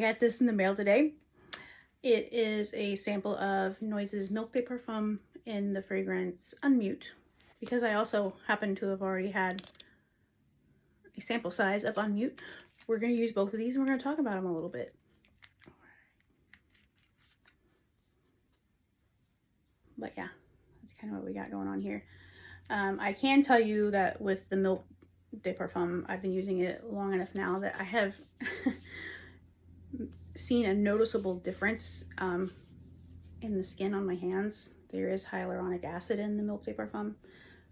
got this in the mail today. It is a sample of Noyz's Mylk de Parfum in the fragrance Unmute, because I also happen to have already had a sample size of Unmute. We're going to use both of these and we're going to talk about them a little bit. But yeah, that's kind of what we got going on here. I can tell you that with the Mylk de Parfum, I've been using it long enough now that I have seen a noticeable difference in the skin on my hands. There is hyaluronic acid in the Mylk de Parfum,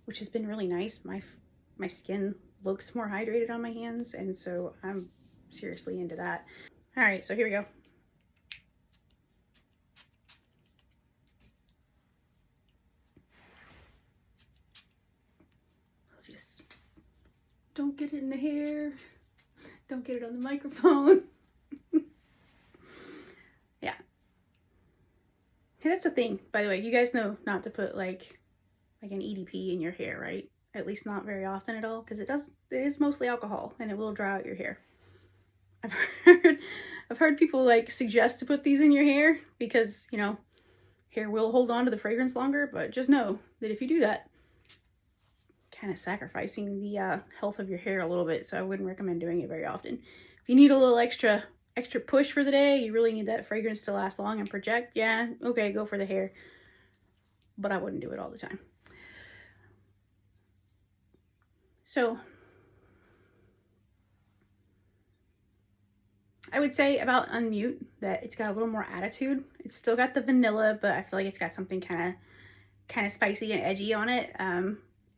which has been really nice. My skin looks more hydrated on my hands, and so I'm seriously into that. All right, so here we go. Just don't get it in the hair. Don't get it on the microphone. Yeah. Hey, that's the thing, by the way. You guys know not to put like an EDP in your hair, right? At least not very often at all, because it is mostly alcohol and it will dry out your hair. I've heard people like suggest to put these in your hair because, you know, hair will hold on to the fragrance longer, but just know that if you do that, kind of sacrificing the health of your hair a little bit, so I wouldn't recommend doing it very often. If you need a little extra push for the day, you really need that fragrance to last long and project, yeah, okay, go for the hair, but I wouldn't do it all the time. So I would say about Unmute that it's got a little more attitude. It's still got the vanilla, but I feel like it's got something kind of spicy and edgy on it.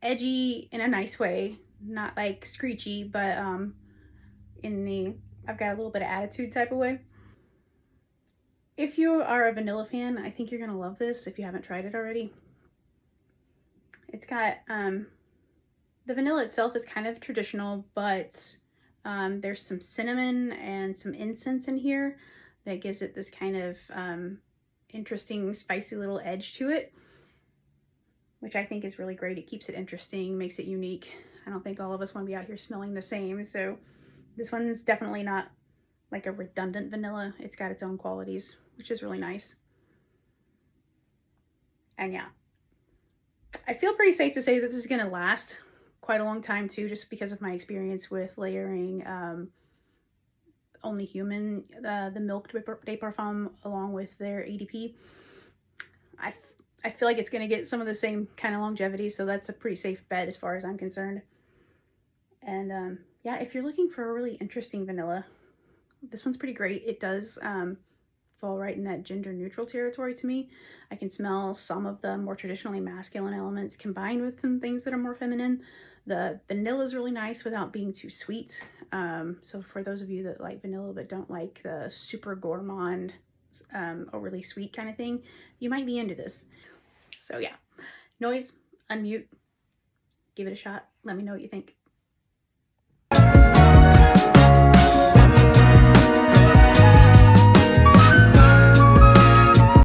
Edgy in a nice way, not like screechy, but I've got a little bit of attitude type of way. If you are a vanilla fan, I think you're gonna love this if you haven't tried it already. It's got the vanilla itself is kind of traditional, but there's some cinnamon and some incense in here that gives it this kind of interesting, spicy little edge to it, which I think is really great. It keeps it interesting, makes it unique. I don't think all of us want to be out here smelling the same, so this one's definitely not like a redundant vanilla. It's got its own qualities, which is really nice. And yeah, I feel pretty safe to say that this is going to last quite a long time too, just because of my experience with layering Only Human, the Mylk de Parfum, along with their EDP. I feel like it's going to get some of the same kind of longevity, so that's a pretty safe bet as far as I'm concerned. And yeah, if you're looking for a really interesting vanilla, this one's pretty great. It does fall right in that gender neutral territory to me. I can smell some of the more traditionally masculine elements combined with some things that are more feminine. The vanilla is really nice without being too sweet. So for those of you that like vanilla but don't like the super gourmand, overly sweet kind of thing, you might be into this. So yeah, Noyz, Unmute, give it a shot. Let me know what you think.